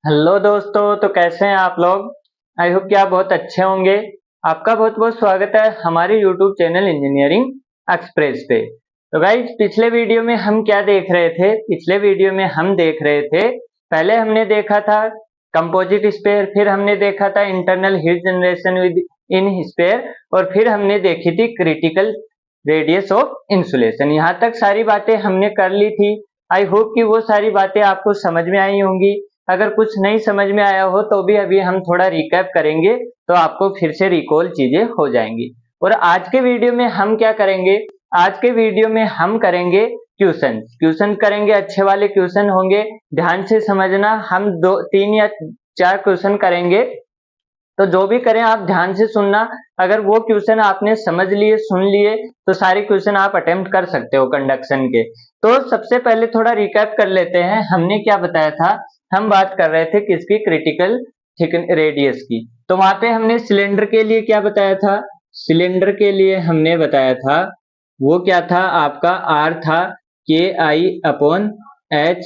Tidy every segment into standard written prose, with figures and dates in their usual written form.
Hello दोस्तों, तो कैसे हैं आप लोग। आई होप कि आप बहुत अच्छे होंगे। आपका बहुत बहुत स्वागत है हमारे यूट्यूब चैनल इंजीनियरिंग एक्सप्रेस पे। तो गाइज, पिछले वीडियो में हम क्या देख रहे थे। पिछले वीडियो में हम देख रहे थे, पहले हमने देखा था कंपोजिट स्पेयर, फिर हमने देखा था internal heat generation within sphere, और फिर हमने देखी थी क्रिटिकल रेडियस ऑफ इंसुलेशन। यहाँ तक सारी बातें हमने कर ली थी। आई होप कि वो सारी बातें आपको समझ में आई होंगी। अगर कुछ नहीं समझ में आया हो तो भी अभी हम थोड़ा रिकैप करेंगे, तो आपको फिर से रिकॉल चीजें हो जाएंगी। और आज के वीडियो में हम क्या करेंगे, आज के वीडियो में हम करेंगे क्वेश्चन करेंगे। अच्छे वाले क्वेश्चन होंगे, ध्यान से समझना। हम 2 3 या 4 क्वेश्चन करेंगे, तो जो भी करें आप ध्यान से सुनना। अगर वो क्वेश्चन आपने समझ लिए, सुन लिए, तो सारे क्वेश्चन आप अटेम्प्ट कर सकते हो कंडक्शन के। तो सबसे पहले थोड़ा रिकैप कर लेते हैं, हमने क्या बताया था। हम बात कर रहे थे किसकी, क्रिटिकल रेडियस की। तो वहां पे हमने सिलेंडर के लिए क्या बताया था, सिलेंडर के लिए हमने बताया था वो क्या था, आपका आर था KI/H।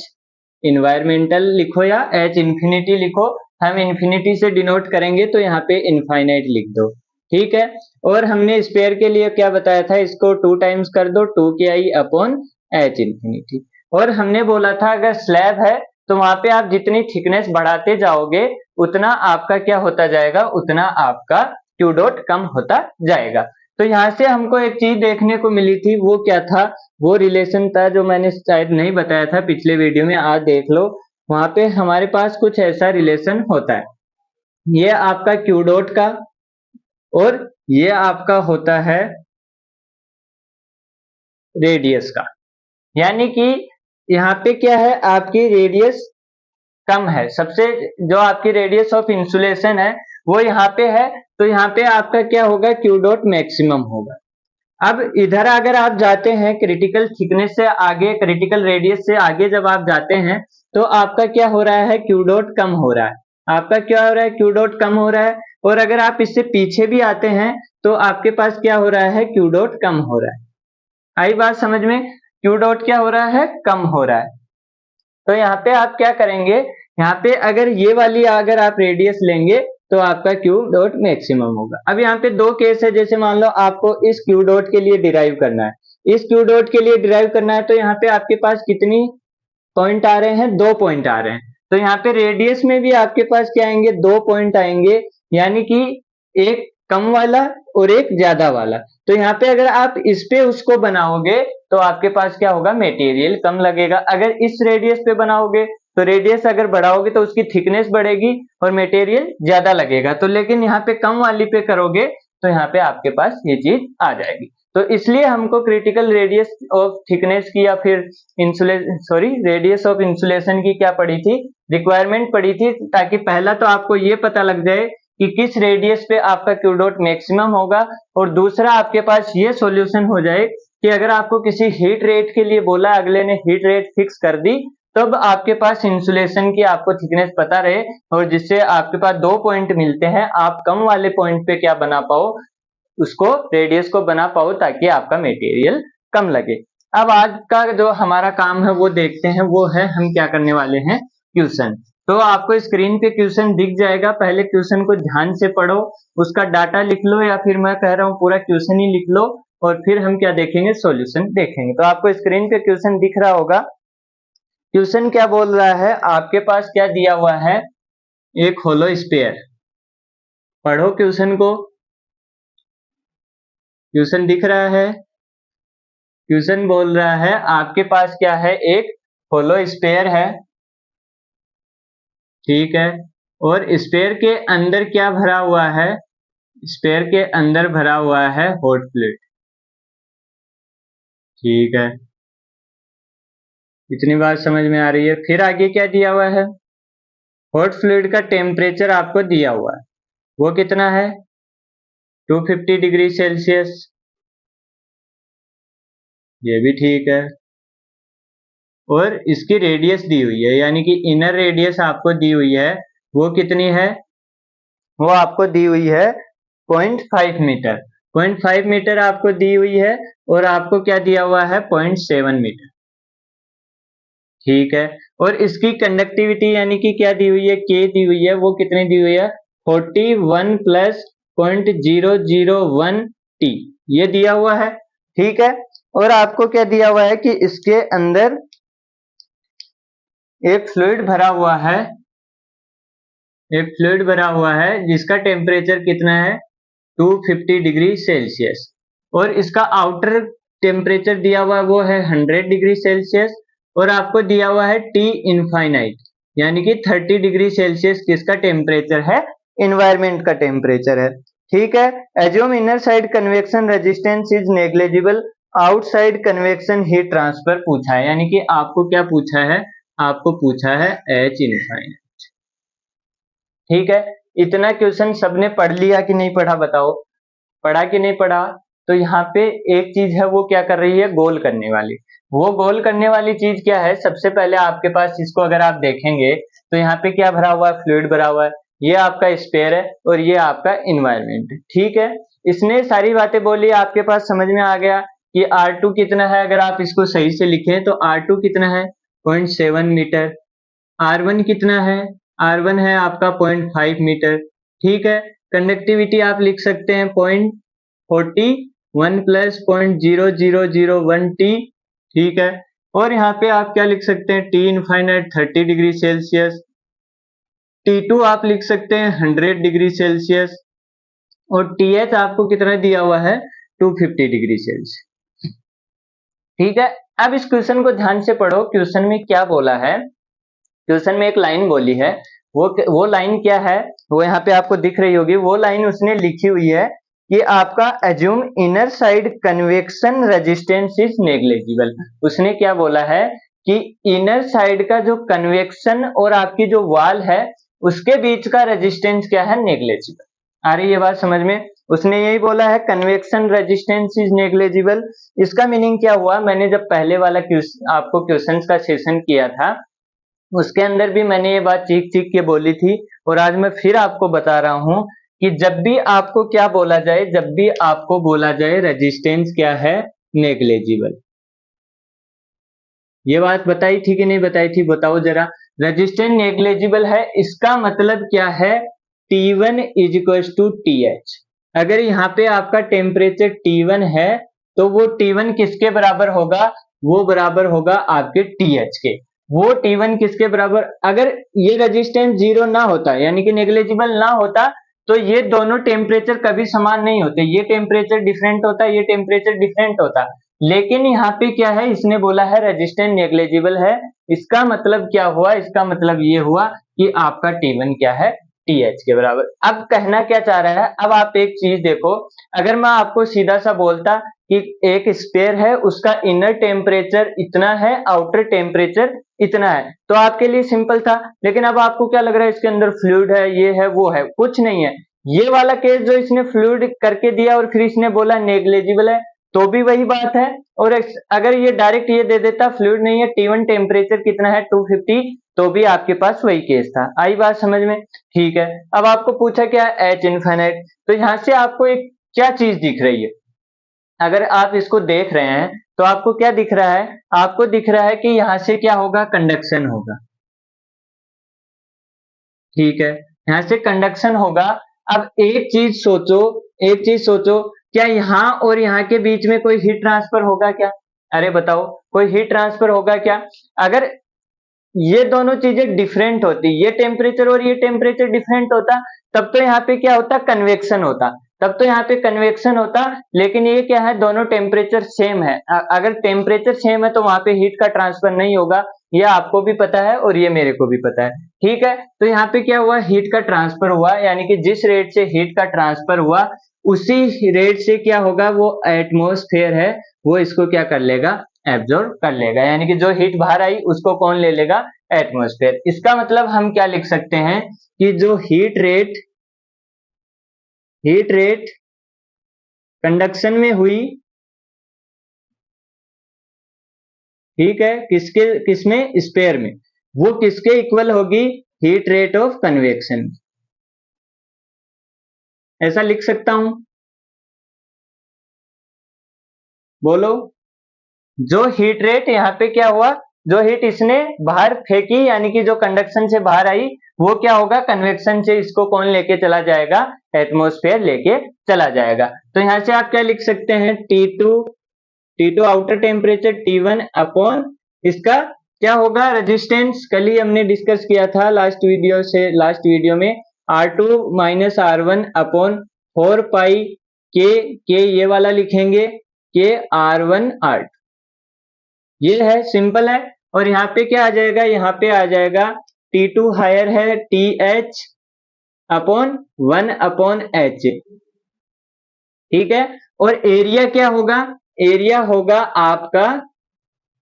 इन्वायरमेंटल लिखो या H इंफिनिटी लिखो, हम इन्फिनिटी से डिनोट करेंगे तो यहाँ पे इनफाइनाइट लिख दो, ठीक है। और हमने स्पेयर के लिए क्या बताया था, इसको 2 टाइम्स कर दो, 2KI/H इंफिनिटी। और हमने बोला था अगर स्लैब है तो वहां पे आप जितनी थिकनेस बढ़ाते जाओगे उतना आपका क्या होता जाएगा, उतना आपका क्यू डॉट कम होता जाएगा। तो यहाँ से हमको एक चीज देखने को मिली थी, वो क्या था, वो रिलेशन था जो मैंने शायद नहीं बताया था पिछले वीडियो में, आज देख लो। वहां पे हमारे पास कुछ ऐसा रिलेशन होता है, ये आपका क्यू डॉट का और ये आपका होता है रेडियस का। यानी कि यहाँ पे क्या है, आपकी रेडियस कम है सबसे, जो आपकी रेडियस ऑफ इंसुलेशन है वो यहाँ पे है, तो यहाँ पे आपका क्या होगा, क्यू डॉट मैक्सिमम होगा। अब इधर अगर आप जाते हैं क्रिटिकल थिकनेस से आगे, क्रिटिकल रेडियस से आगे जब आप जाते हैं तो आपका क्या हो रहा है, क्यू डॉट कम हो रहा है। आपका क्या हो रहा है, क्यू डॉट कम हो रहा है। और अगर आप इससे पीछे भी आते हैं तो आपके पास क्या हो रहा है, क्यू डॉट कम हो रहा है। आई बात समझ में, क्यू डॉट क्या हो रहा है, कम हो रहा है। तो यहाँ पे आप क्या करेंगे, यहाँ पे अगर ये वाली अगर आप रेडियस लेंगे तो आपका क्यू डॉट मैक्सिमम होगा। अब यहाँ पे 2 केस है, जैसे मान लो आपको इस क्यू डॉट के लिए डिराइव करना है, इस क्यू डॉट के लिए डिराइव करना है, तो यहाँ पे आपके पास कितनी पॉइंट आ रहे हैं, 2 पॉइंट आ रहे हैं। तो यहाँ पे रेडियस में भी आपके पास क्या आएंगे, 2 पॉइंट आएंगे, यानी कि एक कम वाला और एक ज्यादा वाला। तो यहाँ पे अगर आप इस पे उसको बनाओगे तो आपके पास क्या होगा, मटेरियल कम लगेगा। अगर इस रेडियस पे बनाओगे तो रेडियस अगर बढ़ाओगे तो उसकी थिकनेस बढ़ेगी और मटेरियल ज्यादा लगेगा। तो लेकिन यहाँ पे कम वाली पे करोगे तो यहाँ पे आपके पास ये चीज आ जाएगी। तो इसलिए हमको क्रिटिकल रेडियस ऑफ थिकनेस की या फिर रेडियस ऑफ इंसुलेशन की क्या पड़ी थी, रिक्वायरमेंट पड़ी थी, ताकि पहला तो आपको ये पता लग जाए कि किस रेडियस पे आपका क्यू डॉट मैक्सिमम होगा, और दूसरा आपके पास ये सॉल्यूशन हो जाए कि अगर आपको किसी हीट रेट के लिए बोला, अगले ने हीट रेट फिक्स कर दी, तब आपके पास इंसुलेशन की आपको थिकनेस पता रहे, और जिससे आपके पास 2 पॉइंट मिलते हैं, आप कम वाले पॉइंट पे क्या बना पाओ, उसको रेडियस को बना पाओ, ताकि आपका मटेरियल कम लगे। अब आज का जो हमारा काम है वो देखते हैं, वो है हम क्या करने वाले हैं, क्वेश्चन। तो आपको स्क्रीन पे क्वेश्चन दिख जाएगा, पहले क्वेश्चन को ध्यान से पढ़ो, उसका डाटा लिख लो, या फिर मैं कह रहा हूँ पूरा क्वेश्चन ही लिख लो, और फिर हम क्या देखेंगे, सॉल्यूशन देखेंगे। तो आपको स्क्रीन पे क्वेश्चन दिख रहा होगा। क्वेश्चन क्या बोल रहा है, आपके पास क्या दिया हुआ है, एक होलो स्पेयर। पढ़ो क्वेश्चन को, क्वेश्चन दिख रहा है। क्वेश्चन बोल रहा है आपके पास क्या है, एक होलो स्पेयर है, ठीक है। और स्पेयर के अंदर क्या भरा हुआ है, स्पेयर के अंदर भरा हुआ है हॉट फ्लूइड, ठीक है। इतनी बात समझ में आ रही है। फिर आगे क्या दिया हुआ है, हॉट फ्लूइड का टेम्परेचर आपको दिया हुआ है, वो कितना है, 250 डिग्री सेल्सियस, ये भी ठीक है। और इसकी रेडियस दी हुई है, यानी कि इनर रेडियस आपको दी हुई है, वो कितनी है, वो आपको दी हुई है 0.5 मीटर। 0.5 मीटर आपको दी हुई है, और आपको क्या दिया हुआ है, 0.7 मीटर। ठीक है। और इसकी कंडक्टिविटी यानी कि क्या दी हुई है, के दी हुई है, वो कितनी दी हुई है, 41 प्लस 0.001 टी, ये दिया हुआ है। ठीक है। और आपको क्या दिया हुआ है कि इसके अंदर एक फ्लूइड भरा हुआ है, एक फ्लूइड भरा हुआ है जिसका टेम्परेचर कितना है, 250 डिग्री सेल्सियस। और इसका आउटर टेम्परेचर दिया हुआ है वो है 100 डिग्री सेल्सियस। और आपको दिया हुआ है टी इनफाइनाइट यानी कि 30 डिग्री सेल्सियस किसका टेम्परेचर है, इन्वायरमेंट का टेम्परेचर है। ठीक है। Assume inner side convection resistance is negligible, outside convection heat transfer पूछा है, यानी कि आपको क्या पूछा है, आपको पूछा है एच इनफाइनाइट। ठीक है। इतना क्वेश्चन सबने पढ़ लिया कि नहीं पढ़ा, बताओ, पढ़ा कि नहीं पढ़ा। तो यहाँ पे एक चीज है वो क्या कर रही है, गोल करने वाली। वो गोल करने वाली चीज क्या है, सबसे पहले आपके पास इसको अगर आप देखेंगे तो यहाँ पे क्या भरा हुआ है, फ्लूइड भरा हुआ है, ये आपका स्पेयर है और ये आपका इन्वायरमेंट है। ठीक है। इसने सारी बातें बोली, आपके पास समझ में आ गया कि R2 कितना है। अगर आप इसको सही से लिखें तो R2 कितना है, 0.7 मीटर। R1 कितना है, R1 है आपका 0.5 मीटर। ठीक है। कंडक्टिविटी आप लिख सकते हैं 0.41 प्लस 0.0001 टी। ठीक है। और यहाँ पे आप क्या लिख सकते हैं, T infinite 30 degree Celsius, T2 आप लिख सकते हैं 100 डिग्री सेल्सियस, और TH आपको कितना दिया हुआ है, 250 डिग्री सेल्सियस। ठीक है। अब इस क्वेश्चन को ध्यान से पढ़ो, क्वेश्चन में क्या बोला है, क्वेश्चन में एक लाइन बोली है, वो लाइन क्या है, वो यहाँ पे आपको दिख रही होगी। वो लाइन उसने लिखी हुई है कि आपका assume inner side convection resistance is negligible. उसने क्या बोला है कि इनर साइड का जो कन्वेक्शन और आपकी जो वॉल है उसके बीच का रेजिस्टेंस क्या है, नेग्लिजिबल। आ रही है बात समझ में। उसने यही बोला है कन्वेक्शन रेजिस्टेंस इज नेग्लिजिबल। इसका मीनिंग क्या हुआ, मैंने जब पहले वाला आपको क्वेश्चंस का सेशन किया था उसके अंदर भी मैंने ये बात चीख चीख के बोली थी, और आज मैं फिर आपको बता रहा हूं कि जब भी आपको क्या बोला जाए, जब भी आपको बोला जाए रेजिस्टेंस क्या है, नेग्लिजिबल। ये बात बताई थी कि नहीं बताई थी, बताओ जरा। रेजिस्टेंस नेग्लिजिबल है, इसका मतलब क्या है, T1 is equal to TH। अगर यहाँ पे आपका टेम्परेचर T1 है तो वो T1 किसके बराबर होगा, वो बराबर होगा आपके TH के। वो T1 किसके बराबर, अगर ये रेजिस्टेंस जीरो ना होता यानी कि नेग्लिजिबल ना होता तो ये दोनों टेम्परेचर कभी समान नहीं होते, ये टेम्परेचर डिफरेंट होता, ये टेम्परेचर डिफरेंट होता। लेकिन यहाँ पे क्या है, इसने बोला है रेजिस्टेंस नेग्लिजिबल है। इसका मतलब क्या हुआ, इसका मतलब ये हुआ कि आपका T1 क्या है, TH के बराबर। अब कहना क्या चाह रहा है, अब आप एक चीज देखो, अगर मैं आपको सीधा सा बोलता कि एक स्पेयर है उसका इनर टेम्परेचर इतना है, आउटर टेम्परेचर इतना है, तो आपके लिए सिंपल था। लेकिन अब आपको क्या लग रहा है, इसके अंदर फ्लूइड है, ये है, वो है, कुछ नहीं है। ये वाला केस जो इसने फ्लूइड करके दिया और फिर इसने बोला नेग्लिजिबल है, तो भी वही बात है। और अगर ये डायरेक्ट ये दे देता फ्लूइड नहीं है, T1 टेम्परेचर कितना है, 250, तो भी आपके पास वही केस था। आई बात समझ में। ठीक है। अब आपको पूछा क्या, एच इनफाइनाइट, तो यहां से आपको एक क्या चीज दिख रही है, अगर आप इसको देख रहे हैं तो आपको क्या दिख रहा है, आपको दिख रहा है कि यहां से क्या होगा, कंडक्शन होगा। ठीक है। यहां से कंडक्शन होगा। अब एक चीज सोचो, एक चीज सोचो, क्या यहां और यहां के बीच में कोई हीट ट्रांसफर होगा क्या, अरे बताओ, कोई हीट ट्रांसफर होगा क्या। अगर ये दोनों चीजें डिफरेंट होती, ये टेम्परेचर और ये टेम्परेचर डिफरेंट होता, तब तो यहाँ पे क्या होता, कन्वेक्शन होता, तब तो यहाँ पे कन्वेक्शन होता। लेकिन ये क्या है, दोनों टेम्परेचर सेम है। अगर टेम्परेचर सेम है तो वहां पे हीट का ट्रांसफर नहीं होगा, ये आपको भी पता है और ये मेरे को भी पता है। ठीक है। तो यहाँ पे क्या हुआ, हीट का ट्रांसफर हुआ, यानी कि जिस रेट से हीट का ट्रांसफर हुआ उसी रेट से क्या होगा, वो एटमोस्फेयर है वो इसको क्या कर लेगा, एब्जॉर्ब कर लेगा, यानी कि जो हीट बाहर आई उसको कौन ले लेगा, एटमॉस्फेयर। इसका मतलब हम क्या लिख सकते हैं कि जो हीट रेट कंडक्शन में हुई, ठीक है, किसमें, स्पेयर में, वो किसके इक्वल होगी, हीट रेट ऑफ कन्वेक्शन। ऐसा लिख सकता हूं, बोलो। जो हीट रेट यहाँ पे क्या हुआ, जो हीट इसने बाहर फेंकी यानी कि जो कंडक्शन से बाहर आई वो क्या होगा, कन्वेक्शन से इसको कौन लेके चला जाएगा, एटमॉस्फेयर लेके चला जाएगा। तो यहाँ से आप क्या लिख सकते हैं, T2 outer temperature T1 upon इसका क्या होगा, रेजिस्टेंस कल ही हमने डिस्कस किया था लास्ट वीडियो में R2 माइनस R1 अपॉन 4 पाई के ये वाला लिखेंगे के R1 R2, ये है, सिंपल है। और यहाँ पे क्या आ जाएगा, यहाँ पे आ जाएगा T2 हायर है TH अपॉन 1 अपॉन H, ठीक है। और एरिया क्या होगा, एरिया होगा आपका,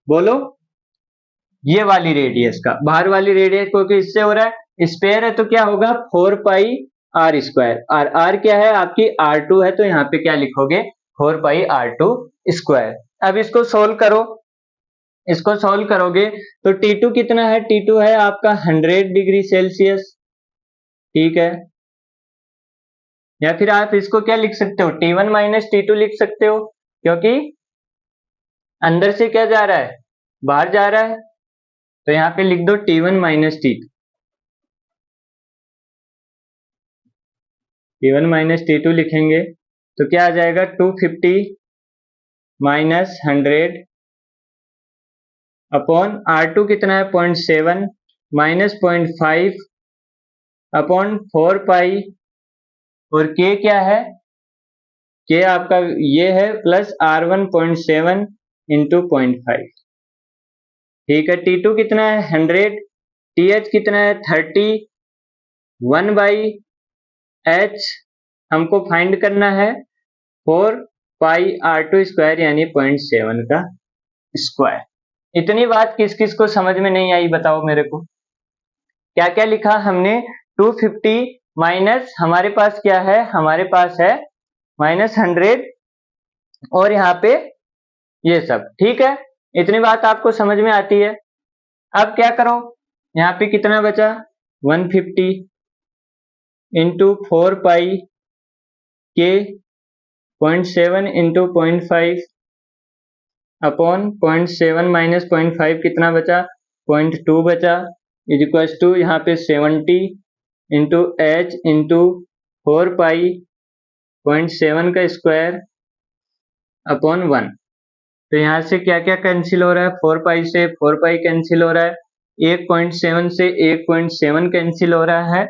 बोलो, ये वाली रेडियस का, बाहर वाली रेडियस, क्योंकि इससे हो रहा है स्पेयर है तो क्या होगा 4 पाई R स्क्वायर, और R क्या है आपकी R2 है, तो यहाँ पे क्या लिखोगे 4 पाई R2 स्क्वायर। अब इसको सोल्व करो, इसको सोल्व करोगे तो T2 कितना है, T2 है आपका 100 डिग्री सेल्सियस, ठीक है। या फिर आप इसको क्या लिख सकते हो, T1 माइनस T2 लिख सकते हो, क्योंकि अंदर से क्या जा रहा है, बाहर जा रहा है, तो यहाँ पे लिख दो T1 minus T2, T1 minus T2 लिखेंगे तो क्या आ जाएगा 250 माइनस 100 अपॉन R2 कितना है 0.7 माइनस 0.5 अपॉन 4 पाई, और K क्या है, K आपका ये है प्लस R1 0.7 इंटू 0.5, ठीक है। T2 कितना है 100, TH कितना है 30, 1 बाई H हमको फाइंड करना है 4 पाई R2 स्क्वायर यानी 0.7 का स्क्वायर। इतनी बात किस किस को समझ में नहीं आई बताओ मेरे को, क्या क्या लिखा हमने, 250 माइनस हमारे पास क्या है, हमारे पास है माइनस 100 और यहाँ पे ये सब, ठीक है। इतनी बात आपको समझ में आती है। अब क्या करो, यहाँ पे कितना बचा 150 इंटू 4 पाई के 0.7 इंटू 0.5 अपॉन 0.7 माइनस 0.5 कितना बचा 0.2 बचा, इज इक्वल टू यहाँ पे 70 इंटू एच इंटू 4 पाई 0.7 का स्क्वायर अपॉन 1। तो यहाँ से क्या क्या कैंसिल हो रहा है, 4 पाई से 4 पाई कैंसिल हो रहा है, 1.7 से 1.7 कैंसिल हो रहा है,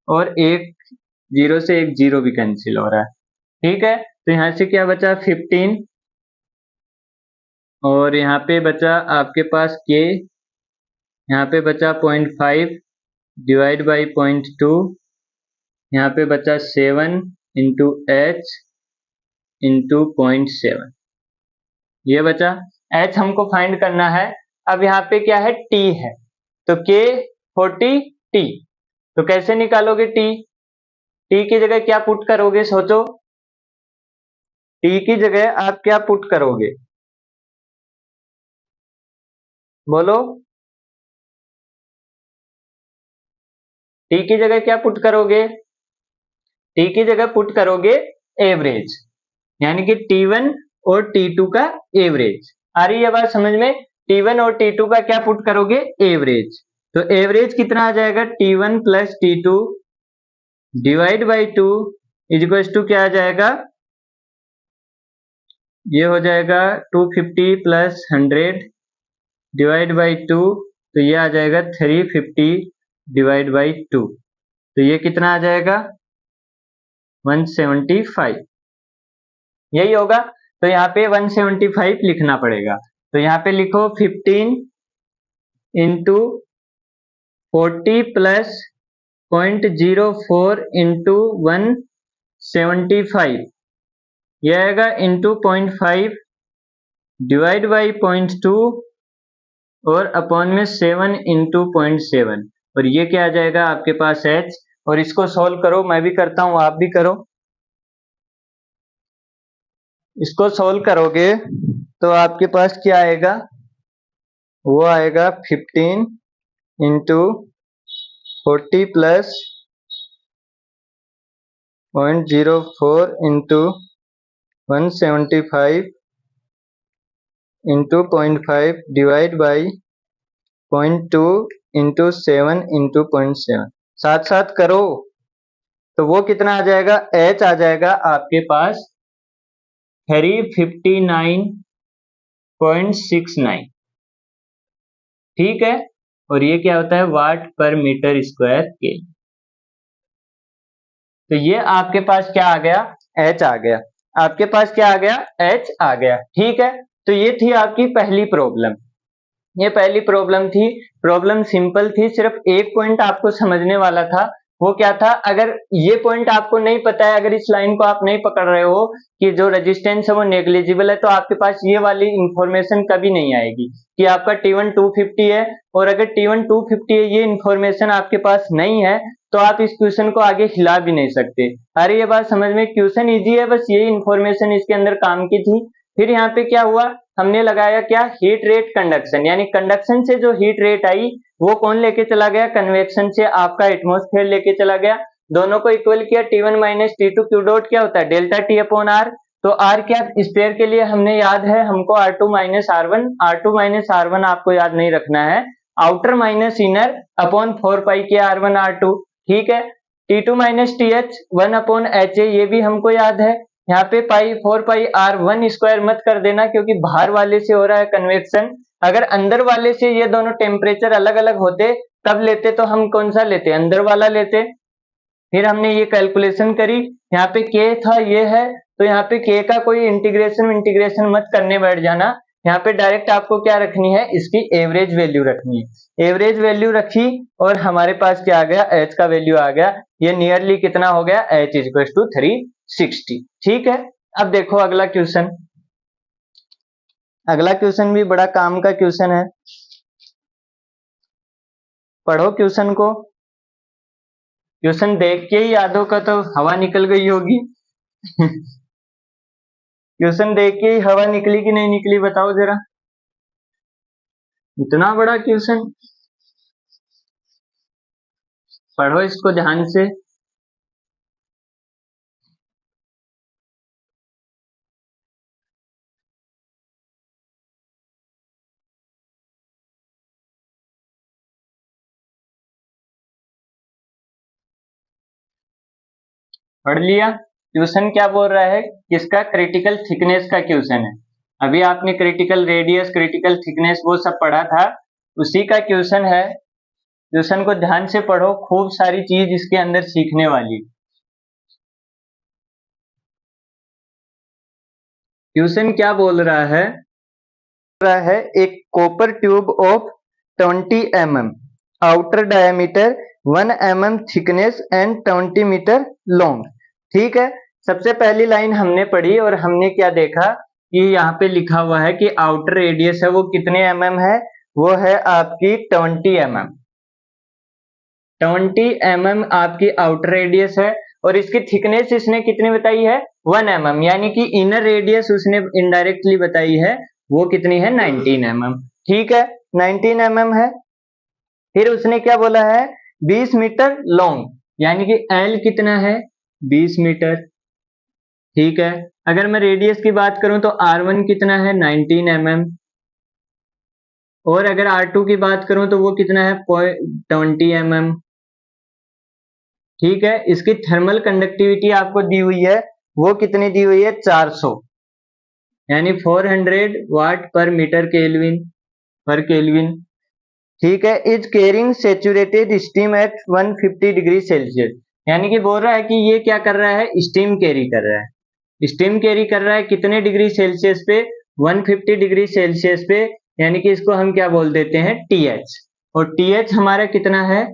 और 0 से 0 भी कैंसिल हो रहा है, ठीक है। तो यहाँ से क्या बचा 15, और यहाँ पे बचा आपके पास के, यहाँ पे बचा 0.5 डिवाइड बाई 0.2, यहाँ पे बचा 7 इंटू एच इंटू 0.7, ये बचा। एच हमको फाइंड करना है। अब यहाँ पे क्या है टी है, तो के 40 टी, तो कैसे निकालोगे टी, टी की जगह क्या पुट करोगे, सोचो, टी की जगह आप क्या पुट करोगे, बोलो, टी की जगह क्या पुट करोगे, टी की जगह पुट करोगे एवरेज, यानी कि T1 और T2 का एवरेज। आ रही है बात समझ में, T1 और T2 का क्या पुट करोगे, एवरेज। तो एवरेज कितना आ जाएगा T1 plus T2 divide by 2 is equal to क्या आ जाएगा, ये हो जाएगा 250 प्लस 100 डिवाइड बाई 2, तो ये आ जाएगा 350 डिवाइड बाई 2, तो ये कितना आ जाएगा 175, यही होगा। तो यहाँ पे 175 लिखना पड़ेगा, तो यहाँ पे लिखो 15 इंटू 40 प्लस 0.04 इंटू 175, यह आएगा इंटू 0.5 डिवाइड बाई 0.2 और अपॉन में 7 इंटू 0.7, और ये क्या आ जाएगा आपके पास h। और इसको सॉल्व करो, मैं भी करता हूं आप भी करो, इसको सॉल्व करोगे तो आपके पास क्या आएगा, वो आएगा 15 into 40 plus 0.04 into 175 into 0.5 divide by 0.2 into 7 into 0.7 साथ साथ करो तो वो कितना आ जाएगा, H आ जाएगा आपके पास 359.69। ठीक है, और ये क्या होता है, वाट पर मीटर स्क्वायर के। तो ये आपके पास क्या आ गया, H आ गया। आपके पास क्या आ गया, H आ गया। ठीक है, तो ये थी आपकी पहली प्रॉब्लम। ये पहली प्रॉब्लम थी। प्रॉब्लम सिंपल थी, सिर्फ एक पॉइंट आपको समझने वाला था। वो क्या था, अगर ये पॉइंट आपको नहीं पता है, अगर इस लाइन को आप नहीं पकड़ रहे हो कि जो रेजिस्टेंस है वो नेग्लिजिबल है, तो आपके पास ये वाली इंफॉर्मेशन कभी नहीं आएगी कि आपका T1 250 है। और अगर T1 250 है, ये इंफॉर्मेशन आपके पास नहीं है, तो आप इस क्वेश्चन को आगे हिला भी नहीं सकते। अरे ये बात समझ में, क्वेश्चन इजी है, बस यही इंफॉर्मेशन इसके अंदर काम की थी। फिर यहाँ पे क्या हुआ, हमने लगाया क्या, हीट रेट कंडक्शन, यानी कंडक्शन से जो हीट रेट आई वो कौन लेके चला गया, कन्वेक्शन से आपका एटमॉस्फेयर लेके चला गया। दोनों को इक्वल किया, T1 minus T2 Q dot क्या होता है, डेल्टा T अपॉन आर। तो आर क्या, स्पेयर के लिए हमने याद है हमको R2 minus R1, R2 minus R1 आपको याद नहीं रखना है, आउटर माइनस इनर अपॉन 4 पाई के R1 R2। ठीक है, T2 minus TH 1 upon HA, ये भी हमको याद है। यहाँ पे पाई 4 पाई R1 स्क्वायर मत कर देना, क्योंकि बाहर वाले से हो रहा है कन्वेक्शन। अगर अंदर वाले से ये दोनों टेम्परेचर अलग अलग होते तब लेते तो हम कौन सा लेते, अंदर वाला लेते। फिर हमने ये कैलकुलेशन करी, यहाँ पे K था, ये है, तो यहाँ पे K का कोई इंटीग्रेशन मत करने बैठ जाना। यहाँ पे डायरेक्ट आपको क्या रखनी है, इसकी एवरेज वैल्यू रखनी है। एवरेज वैल्यू रखी और हमारे पास क्या आ गया, H का वैल्यू आ गया। ये नियरली कितना हो गया, H इक्वल टू 360। ठीक है, अब देखो अगला क्वेश्चन। अगला क्वेश्चन भी बड़ा काम का क्वेश्चन है, पढ़ो क्वेश्चन को। क्वेश्चन देख के ही यादों का तो हवा निकल गई होगी। क्वेश्चन देख के ही हवा निकली कि नहीं निकली, बताओ जरा। इतना बड़ा क्वेश्चन, पढ़ो इसको ध्यान से। पढ़ लिया, क्वेश्चन क्या बोल रहा है, किसका, क्रिटिकल थिकनेस का क्वेश्चन है। अभी आपने क्रिटिकल रेडियस, क्रिटिकल थिकनेस वो सब पढ़ा था, उसी का क्वेश्चन है। क्वेश्चन को ध्यान से पढ़ो, खूब सारी चीज इसके अंदर सीखने वाली। क्वेश्चन क्या बोल रहा है, एक copper tube of 20 mm outer diameter 1 mm thickness and 20 metre long. ठीक है, सबसे पहली लाइन हमने पढ़ी और हमने क्या देखा कि यहाँ पे लिखा हुआ है कि आउटर रेडियस है वो कितने mm है, वो है आपकी 20 mm। 20 mm आपकी आउटर रेडियस है और इसकी थिकनेस इसने कितनी बताई है, 1 mm, यानी कि इनर रेडियस उसने इनडायरेक्टली बताई है, वो कितनी है, 19 mm। ठीक है, 19 mm है। फिर उसने क्या बोला है, 20 मीटर लॉन्ग, यानी कि L कितना है, 20 मीटर। ठीक है, अगर मैं रेडियस की बात करूं तो R1 कितना है, 19 mm, और अगर R2 की बात करूं तो वो कितना है, 20 mm। ठीक है, इसकी थर्मल कंडक्टिविटी आपको दी हुई है, वो कितनी दी हुई है, 400, यानी 400 वाट पर मीटर केल्विन पर केल्विन। ठीक है, is caring saturated steam eight 150 degree Celsius, यानी कि बोल रहा है कि ये क्या कर रहा है, स्टीम कैरी कर रहा है। स्टीम कैरी कर रहा है कितने डिग्री सेल्सियस पे, 150 डिग्री सेल्सियस पे, यानी कि इसको हम क्या बोल देते हैं, TH, और TH हमारा कितना है,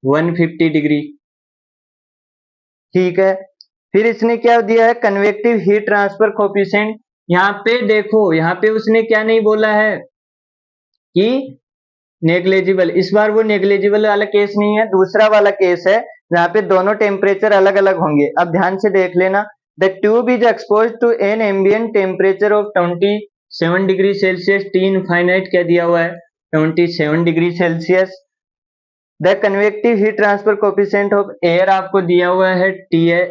150 डिग्री। ठीक है, फिर इसने क्या दिया है, कन्वेक्टिव हीट ट्रांसफर कोफिशिएंट। यहाँ पे देखो, यहाँ पे उसने क्या नहीं बोला है कि नेग्लेजिबल, इस बार वो नेग्लेजिबल वाला केस नहीं है, दूसरा वाला केस है जहाँ पे दोनों टेम्परेचर अलग अलग होंगे। अब ध्यान से देख लेना, the tube is expose to an ambient temperature of 27 degree Celsius, T infinite क्या दिया हुआ है, 27 degree Celsius. The convective heat transfer coefficient of air आपको दिया हुआ है, TH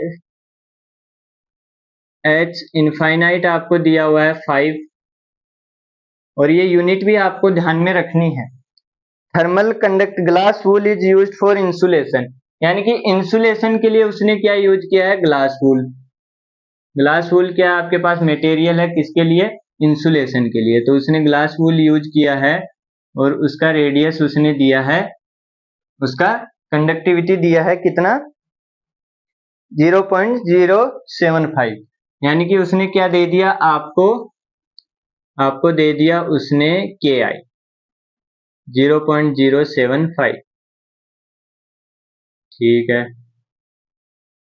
इनफाइनाइट आपको दिया हुआ है 5, और ये यूनिट भी आपको ध्यान में रखनी है। Thermal conduct glass wool is used for insulation, यानी कि इंसुलेशन के लिए उसने क्या यूज किया है, ग्लास वूल। ग्लास वूल क्या आपके पास मटेरियल है, किसके लिए, इंसुलेशन के लिए, तो उसने ग्लास वूल यूज किया है और उसका रेडियस उसने दिया है, उसका कंडक्टिविटी दिया है कितना, 0.075, यानी कि उसने क्या दे दिया आपको दे दिया उसने के आई 0.075, ठीक है।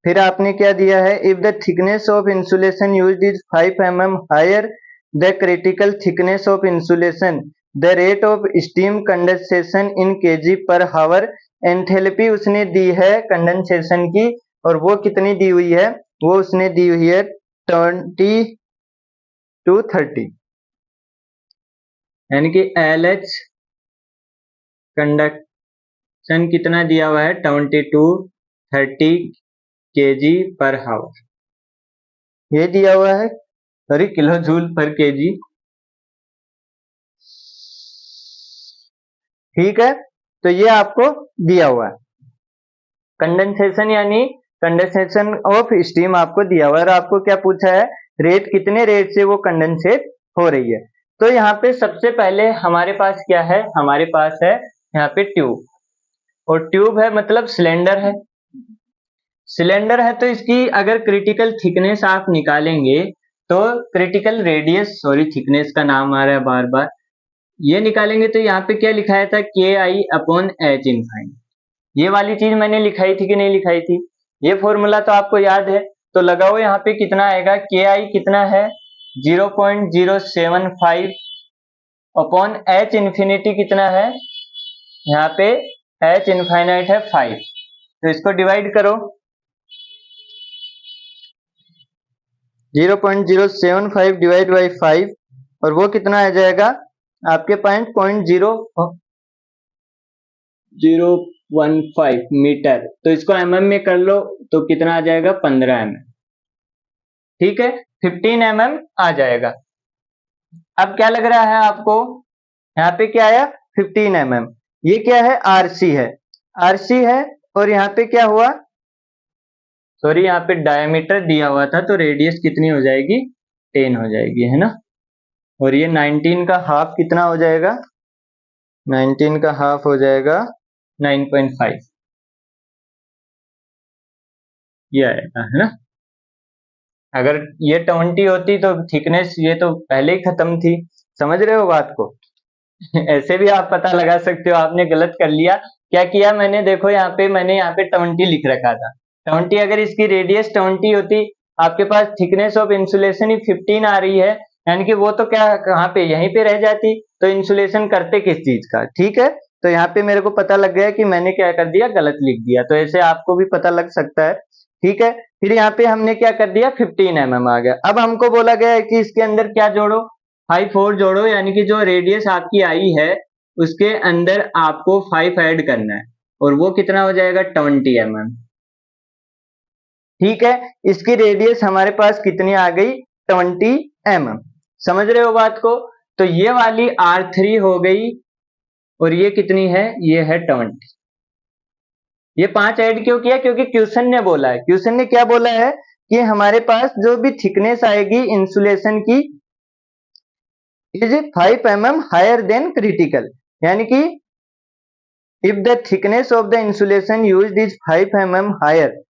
फिर आपने क्या दिया है, if the thickness of insulation used is 5 mm higher the critical thickness of insulation, the rate of steam condensation in KG per hour, enthalpy उसने दी है कंडेंसेशन की, और वो कितनी दी हुई है, वो उसने दी हुई है 20 to 30, यानी कि LH कंडक्शन कितना दिया हुआ है, 20 to 30 kg पर हावर, ये दिया हुआ है, सॉरी किलो जूल पर केजी, ठीक है। तो ये आपको दिया हुआ है कंडेंसेशन, यानी कंडेंसेशन ऑफ स्टीम आपको दिया हुआ है, और आपको क्या पूछा है, रेट, कितने रेट से वो कंडेंसेट हो रही है। तो यहाँ पे सबसे पहले हमारे पास क्या है, हमारे पास है यहाँ पे ट्यूब, और ट्यूब है मतलब सिलेंडर है, सिलेंडर है, तो इसकी अगर क्रिटिकल थिकनेस आप निकालेंगे तो क्रिटिकल रेडियस, सॉरी थिकनेस का नाम आ रहा है बार बार, ये निकालेंगे तो यहाँ पे क्या लिखाया था, के आई अपॉन एच इनफाइनाइट, ये वाली चीज मैंने लिखाई थी कि नहीं लिखाई थी, ये फॉर्मूला तो आपको याद है, तो लगाओ यहाँ पे कितना आएगा, के आई कितना है 0.075 अपॉन एच इन्फिनिटी कितना है, यहाँ पे एच इनफाइनाइट है 5, तो इसको डिवाइड करो, 0.075 डिवाइड बाई 5, और वो कितना आ जाएगा आपके पास 0.015 मीटर, तो इसको mm में कर लो तो कितना आ जाएगा 15 mm, ठीक है, 15 mm आ जाएगा। अब क्या लग रहा है आपको, यहाँ पे क्या आया 15 mm, ये क्या है, आरसी है, आरसी है, और यहाँ पे क्या हुआ, सॉरी यहाँ पे डायमीटर दिया हुआ था, तो रेडियस कितनी हो जाएगी, 10 हो जाएगी, है ना, और ये 19 का हाफ कितना हो जाएगा, 19 का हाफ हो जाएगा 9.5, ये आएगा, है ना। अगर ये 20 होती तो थिकनेस ये तो पहले ही खत्म थी, समझ रहे हो बात को ऐसे भी आप पता लगा सकते हो, आपने गलत कर लिया, क्या किया मैंने, देखो यहाँ पे मैंने यहाँ पे 20 लिख रखा था, 20 अगर इसकी रेडियस 20 होती, आपके पास थिकनेस ऑफ इंसुलेशन ही 15 आ रही है, यानी कि वो तो क्या कहाँ पे, यहीं पे रह जाती, तो इंसुलेशन करते किस चीज का, ठीक है। तो यहाँ पे मेरे को पता लग गया कि मैंने क्या कर दिया, गलत लिख दिया, तो ऐसे आपको भी पता लग सकता है, ठीक है। फिर यहाँ पे हमने क्या कर दिया, 15 mm आ गया। अब हमको बोला गया है कि इसके अंदर क्या जोड़ो, 5 और जोड़ो, यानी कि जो रेडियस आपकी आई है उसके अंदर आपको 5 ऐड करना है, और वो कितना हो जाएगा 20 mm, ठीक है। इसकी रेडियस हमारे पास कितनी आ गई, 20 mm, समझ रहे हो बात को। तो ये वाली R3 हो गई, और ये कितनी है, ये है 20, ये 5 ऐड क्यों किया, क्योंकि क्वेश्चन ने बोला है, क्वेश्चन ने क्या बोला है कि हमारे पास जो भी थिकनेस आएगी इंसुलेशन की is 5 mm higher than critical, यानी कि if the thickness of the insulation used is 5 mm higher,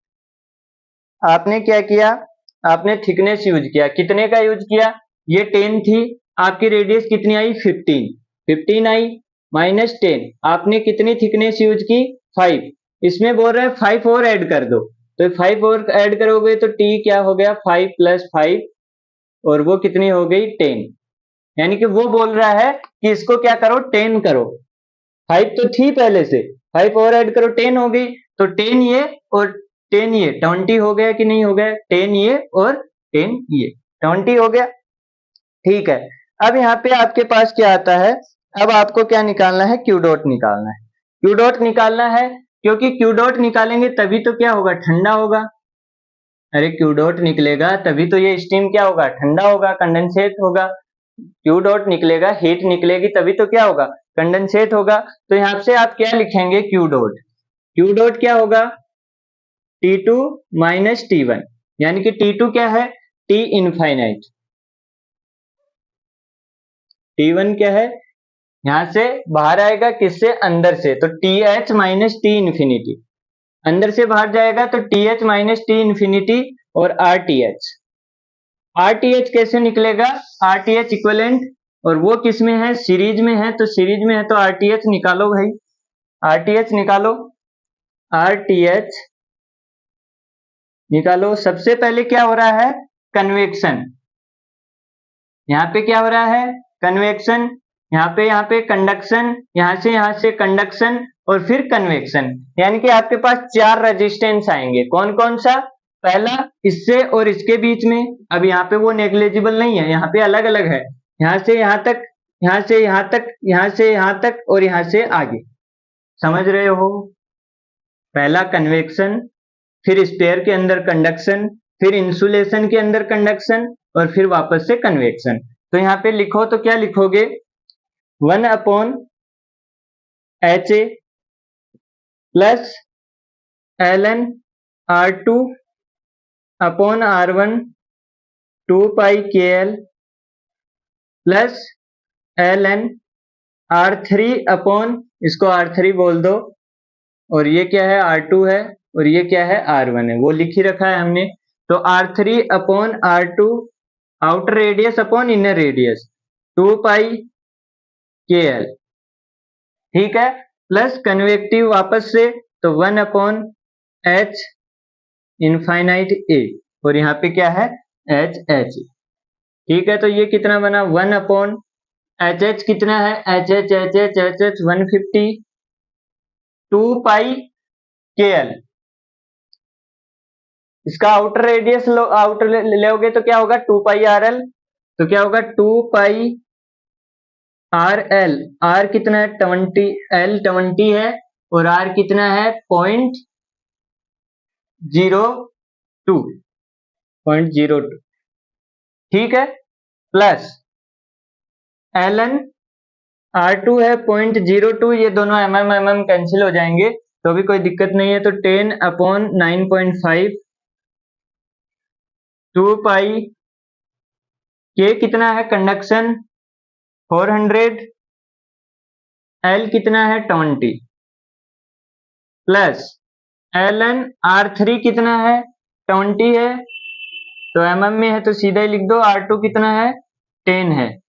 आपने क्या किया, आपने थिकनेस यूज किया, कितने का यूज किया, ये 10 थी, आपकी रेडियस कितनी आई 15 आई, माइनस 10, आपने कितनी थिकनेस यूज की 5, इसमें बोल रहा है 5 और ऐड कर दो, तो 5 और ऐड करोगे तो टी क्या हो गया 5 + 5, और वो कितनी हो गई 10, यानी कि वो बोल रहा है कि इसको क्या करो 10 करो, 5 तो थी पहले से, 5 और ऐड करो 10 हो गई, तो 10 ये और 10 ये 20 हो गया कि नहीं हो गया, 10 ये और 10 ये 20 हो गया, ठीक है। अब यहाँ पे आपके पास क्या आता है, अब आपको क्या निकालना है, क्यू डॉट निकालना है, क्यू डॉट निकालना है, क्योंकि क्यू डॉट निकालेंगे तभी तो क्या होगा, ठंडा होगा, अरे क्यू डॉट निकलेगा तभी तो ये स्टीम क्या होगा, ठंडा होगा, कंडेंसेट होगा, क्यू डॉट निकलेगा, हीट निकलेगी तभी तो क्या होगा, कंडेंसेट होगा, तो यहाँ से आप क्या लिखेंगे, क्यू डॉट। क्यू डॉट क्या होगा, T2 माइनस T1, यानी कि T2 क्या है, T इनफाइनाइट, T1 क्या है, यहां से बाहर आएगा किससे, अंदर से, तो TH माइनस T इन्फिनिटी, अंदर से बाहर जाएगा तो TH माइनस T इन्फिनिटी और RTH। RTH कैसे निकलेगा, RTH इक्विवेलेंट, और वो किस में है, सीरीज में है, तो सीरीज में है तो RTH निकालो भाई, RTH निकालो, RTH निकालो। सबसे पहले क्या हो रहा है, कन्वेक्शन, यहाँ पे क्या हो रहा है, कन्वेक्शन, यहाँ पे कंडक्शन, यहाँ से कंडक्शन और फिर कन्वेक्शन, यानी कि आपके पास 4 रेजिस्टेंस आएंगे। कौन कौन सा, पहला इससे और इसके बीच में, अब यहाँ पे वो नेग्लिजिबल नहीं है, यहाँ पे अलग अलग है, यहाँ से यहाँ तक, यहाँ से यहाँ तक, यहाँ से यहाँ तक और यहाँ से आगे, समझ रहे हो। पहला कन्वेक्शन, फिर स्फीयर के अंदर कंडक्शन, फिर इंसुलेशन के अंदर कंडक्शन और फिर वापस से कन्वेक्शन। तो यहाँ पे लिखो तो क्या लिखोगे, 1 upon HA plus ln R2 upon R1 2 पाई KL plus ln R3 upon, इसको R3 बोल दो, और ये क्या है, R2 है, और ये क्या है, R1 है, वो लिख ही रखा है हमने। तो R3 upon R2 outer radius upon inner radius 2 पाई KL, ठीक है, प्लस कन्वेक्टिव वापस से, तो 1 अपॉन H इनफाइनाइट A, और यहाँ पे क्या है, HH, ठीक है। तो ये कितना बना, 1 अपॉन HH कितना है, HH 150 2 पाई KL, इसका आउटर रेडियस लो, आउटर लोगे तो क्या होगा, 2 पाई RL, तो क्या होगा 2 पाई RL, R कितना है 20, L 20 है और R कितना है 0.02, ठीक है, प्लस ln R2 है 0.02, ये दोनों mm कैंसिल हो जाएंगे, तो भी कोई दिक्कत नहीं है, तो 10 अपॉन 9.5 2 पाई K कितना है, कंडक्शन 400, L कितना है 20, प्लस ln R3 कितना है 20 है, तो mm में है तो सीधा ही लिख दो, R2 कितना है 10 है,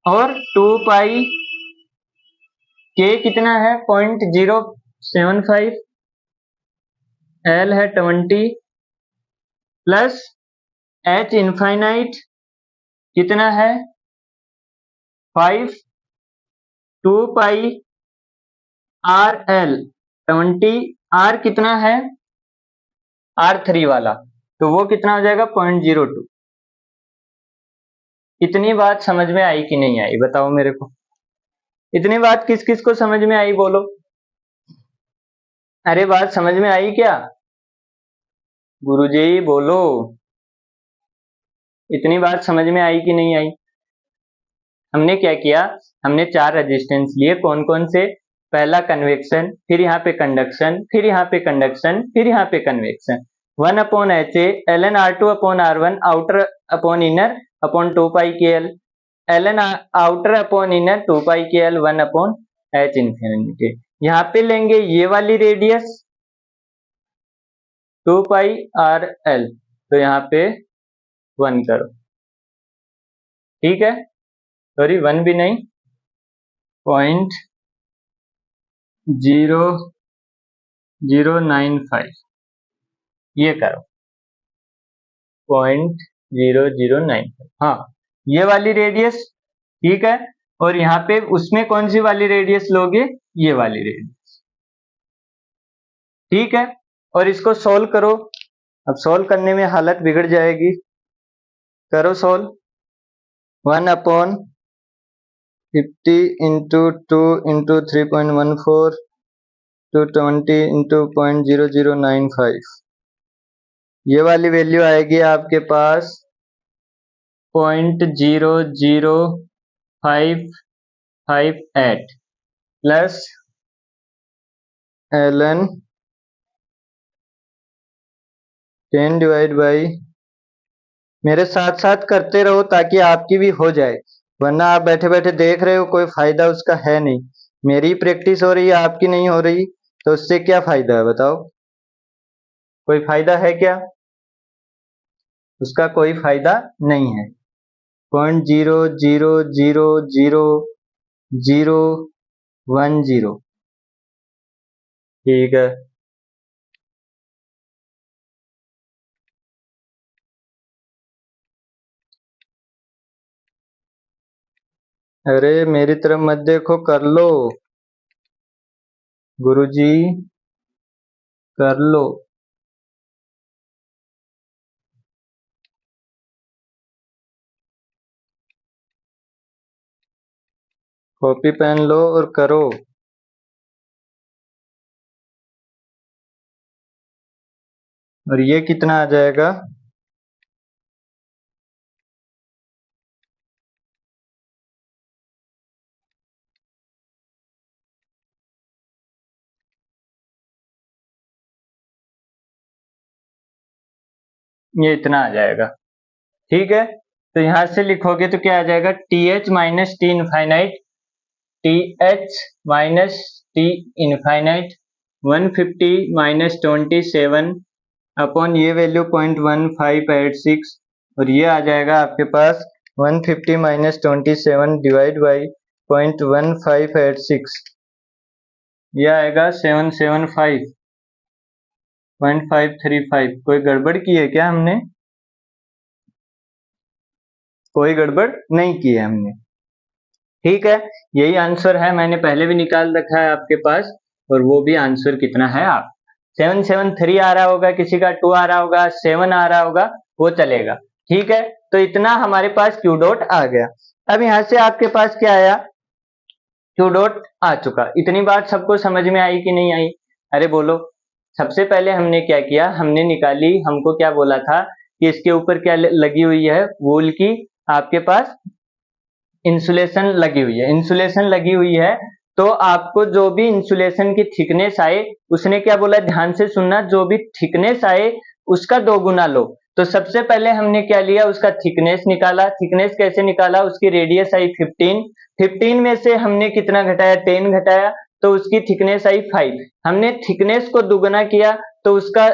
और 2 पाई K कितना है 0.075, L है 20, प्लस H इनफाइनाइट कितना है 5, 2 पाई RL 20, R कितना है R3 वाला, तो वो कितना हो जाएगा 0.02। इतनी बात समझ में आई कि नहीं आई, बताओ मेरे को, इतनी बात किस किस को समझ में आई, बोलो, अरे बात समझ में आई क्या, गुरुजी बोलो, इतनी बात समझ में आई कि नहीं आई। हमने क्या किया, हमने 4 रेजिस्टेंस लिए, कौन कौन से, पहला कन्वेक्शन, फिर यहाँ पे कंडक्शन, फिर यहाँ पे कंडक्शन, फिर यहाँ पे convection, 1 upon HA ln R2 upon R1 outer upon inner upon 2 पाई KL, ln outer upon inner 2 पाई KL 1 अपॉन H इन्फिनिटी। यहाँ पे लेंगे ये वाली रेडियस 2 पाई RL, तो यहाँ पे 1 करो, ठीक है, सॉरी 1 भी नहीं, 0.0095, ये करो 0.0095, हाँ ये वाली रेडियस, ठीक है, और यहाँ पे उसमें कौन सी वाली रेडियस लोगे, ये वाली रेडियस, ठीक है, और इसको सोल्व करो। अब सोल्व करने में हालत बिगड़ जाएगी, करो solve, 1 upon 50 into 2 into 3.14 to 20 into 0.0095, ये वाली वैल्यू आएगी आपके पास 0.005 58 प्लस ln 10 डिवाइड बाई, मेरे साथ साथ करते रहो ताकि आपकी भी हो जाए, वरना आप बैठे बैठे देख रहे हो कोई फायदा उसका है नहीं। मेरी प्रैक्टिस हो रही है, आपकी नहीं हो रही, तो उससे क्या फायदा है बताओ? कोई फायदा है क्या? उसका कोई फायदा नहीं है। 0.0000010, ठीक है। अरे मेरी तरफ मत देखो, कर लो गुरुजी, कर लो। कॉपी पेन लो और करो। और ये कितना आ जाएगा? ये इतना आ जाएगा, ठीक है। तो यहां से लिखोगे तो क्या आ जाएगा? TH minus T infinite, TH minus T infinite 150 minus 27 upon ये वैल्यू 0.1586, और ये आ जाएगा आपके पास 150 माइनस 27 डिवाइड बाई 0.1586, ये आएगा 775.535। कोई गड़बड़ की है क्या हमने? कोई गड़बड़ नहीं की है हमने, ठीक है। यही आंसर है, मैंने पहले भी निकाल रखा है आपके पास। और वो भी आंसर कितना है, आप 773 आ रहा होगा, किसी का 2 आ रहा होगा, 7 आ रहा होगा, वो चलेगा, ठीक है। तो इतना हमारे पास क्यू डॉट आ गया। अब यहां से आपके पास क्या आया? क्यू डॉट आ चुका। इतनी बात सबको समझ में आई कि नहीं आई? अरे बोलो। सबसे पहले हमने क्या किया, हमने निकाली, हमको क्या बोला था कि इसके ऊपर क्या लगी हुई है, वूल की आपके पास इंसुलेशन लगी हुई है। इंसुलेशन लगी हुई है तो आपको जो भी इंसुलेशन की थिकनेस आए, उसने क्या बोला, ध्यान से सुनना, जो भी थिकनेस आए उसका 2 गुना लो। तो सबसे पहले हमने क्या लिया, उसका थिकनेस निकाला। थिकनेस कैसे निकाला? उसकी रेडियस आई 15, 15 में से हमने कितना घटाया, 10 घटाया, तो उसकी थिकनेस आई 5। हमने थिकनेस को दुगना किया तो उसका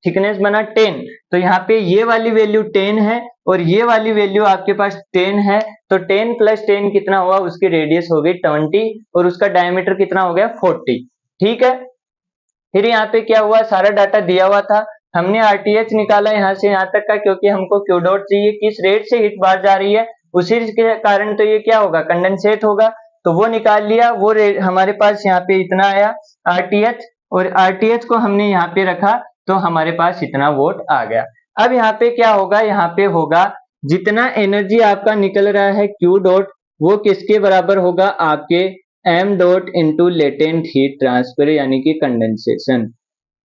थिकनेस बना 10। तो यहाँ पे ये वाली वैल्यू 10 है और ये वाली वैल्यू आपके पास 10 है, तो 10 प्लस 10 कितना हुआ, उसकी रेडियस हो गई 20 और उसका डायमीटर कितना हो गया 40, ठीक है। फिर यहाँ पे क्या हुआ, सारा डाटा दिया हुआ था, हमने आरटीएच निकाला यहाँ से यहाँ तक का, क्योंकि हमको क्यू डॉट चाहिए, किस रेट से हीट बाहर जा रही है, उसी के कारण तो ये क्या होगा, कंडेंसेट होगा। तो वो निकाल लिया, वो रेट हमारे पास यहाँ पे इतना आया आरटीएच, और आरटीएच को हमने यहाँ पे रखा तो हमारे पास इतना वोट आ गया। अब यहाँ पे क्या होगा, यहाँ पे होगा जितना एनर्जी आपका निकल रहा है क्यू डॉट, वो किसके बराबर होगा, आपके m dot into latent heat transfer यानी कि कंडेंसेशन,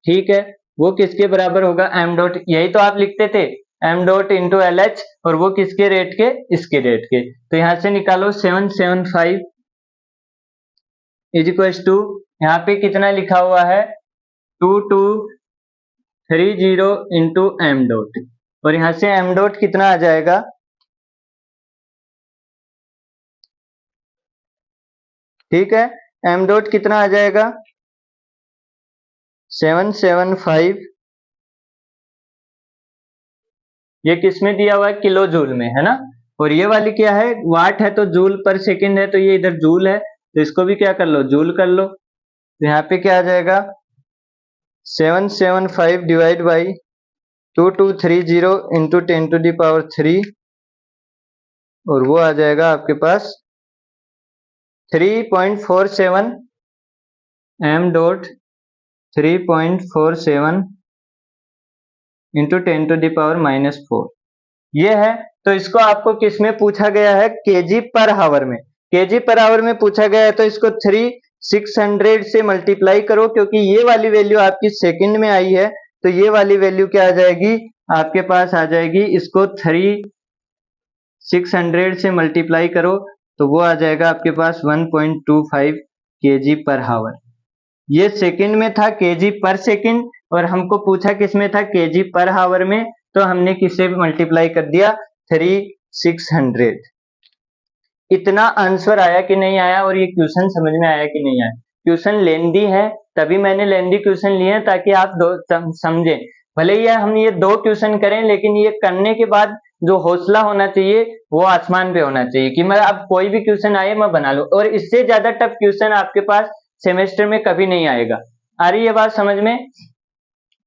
ठीक है। वो किसके बराबर होगा, m डॉट, यही तो आप लिखते थे m डॉट इंटू LH, और वो किसके रेट के, इसके रेट के। तो यहां से निकालो 775 इज इक्वल टू, यहाँ पे कितना लिखा हुआ है 2230 इंटू m डॉट, और यहां से m डॉट कितना आ जाएगा, ठीक है। m डॉट कितना आ जाएगा 775, ये किस में दिया हुआ है, किलो जूल में, है ना। और ये वाली क्या है, वाट है, तो जूल पर सेकंड है, तो ये इधर जूल है, तो इसको भी क्या कर लो, जूल कर लो। तो यहाँ पे क्या आ जाएगा 775 divide by 2230 into 10 to the power 3, और वो आ जाएगा आपके पास 3.47 m dot 3.47 into 10 to the power -4, ये है। तो इसको आपको किस में पूछा गया है, केजी पर हावर में, केजी पर हावर में पूछा गया है, तो इसको 600 से मल्टीप्लाई करो, क्योंकि ये वाली वैल्यू आपकी सेकंड में आई है, तो ये वाली वैल्यू क्या आ जाएगी, आपके पास आ जाएगी, इसको 600 से मल्टीप्लाई करो तो वो आ जाएगा आपके पास 1.25 kg पर हावर। ये सेकंड में था kg पर सेकंड, और हमको पूछा किस में था kg पर हावर में, तो हमने किससे मल्टीप्लाई कर दिया 3600। इतना आंसर आया कि नहीं आया, और ये क्वेश्चन समझ में आया कि नहीं आया? क्वेश्चन लेंदी है, तभी मैंने लेंदी क्वेश्चन लिए हैं ताकि आप समझें। भले ही हम ये 2 क्वेश्चन करें, लेकिन ये करने के बाद जो हौसला होना चाहिए वो आसमान पे होना चाहिए कि मैं अब कोई भी क्वेश्चन आए मैं बना लूं, और इससे ज्यादा टफ क्वेश्चन आपके पास सेमेस्टर में कभी नहीं आएगा। आ रही है बात समझ में?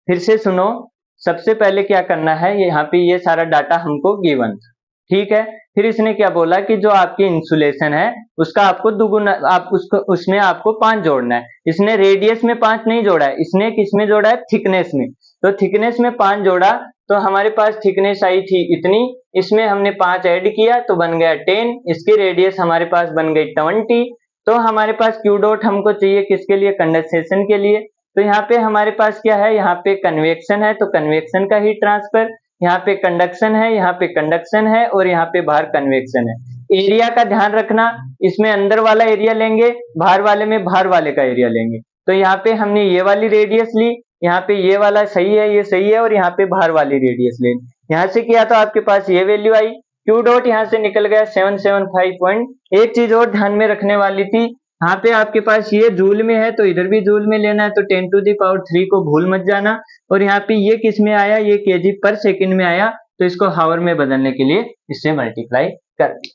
फिर से सुनो, सबसे पहले क्या करना है, यहाँ पे ये सारा डाटा हमको गिवन था, ठीक है। फिर इसने क्या बोला कि जो आपकी इंसुलेशन है उसका आपको दुगुना, आप उसको उसमें आपको 5 जोड़ना है। इसने रेडियस में 5 नहीं जोड़ा है, इसने किस में जोड़ा है, थिकनेस में। तो थिकनेस में 5 जोड़ा, तो हमारे पास थिकनेस आई थी इतनी, इसमें हमने 5 ऐड किया तो बन गया 10, इसकी रेडियस हमारे पास बन गई 20। तो हमारे पास क्यू डॉट हमको चाहिए किसके लिए, कंडेंसेशन के लिए। तो यहाँ पे हमारे पास क्या है, यहाँ पे कन्वेक्शन है तो कन्वेक्शन का हीट ट्रांसफर, यहाँ पे कंडक्शन है, यहाँ पे कंडक्शन है, और यहाँ पे बाहर कन्वेक्शन है। एरिया का ध्यान रखना, इसमें अंदर वाला एरिया लेंगे, बाहर वाले में बाहर वाले का एरिया लेंगे। तो यहाँ पे हमने ये वाली रेडियस ली, यहाँ पे ये वाला सही है, ये सही है, और यहाँ पे बाहर वाली रेडियस ले, यहाँ से किया तो आपके पास ये वैल्यू आई। क्यू डॉट यहाँ से निकल गया 775 एक चीज और ध्यान में रखने वाली थी, यहाँ पे आपके पास ये जूल में है तो इधर भी जूल में लेना है, तो 10⁻³ को भूल मत जाना। और यहाँ पे ये किस में आया, ये kg पर सेकंड में आया, तो इसको हावर में बदलने के लिए इससे मल्टीप्लाई कर दिया,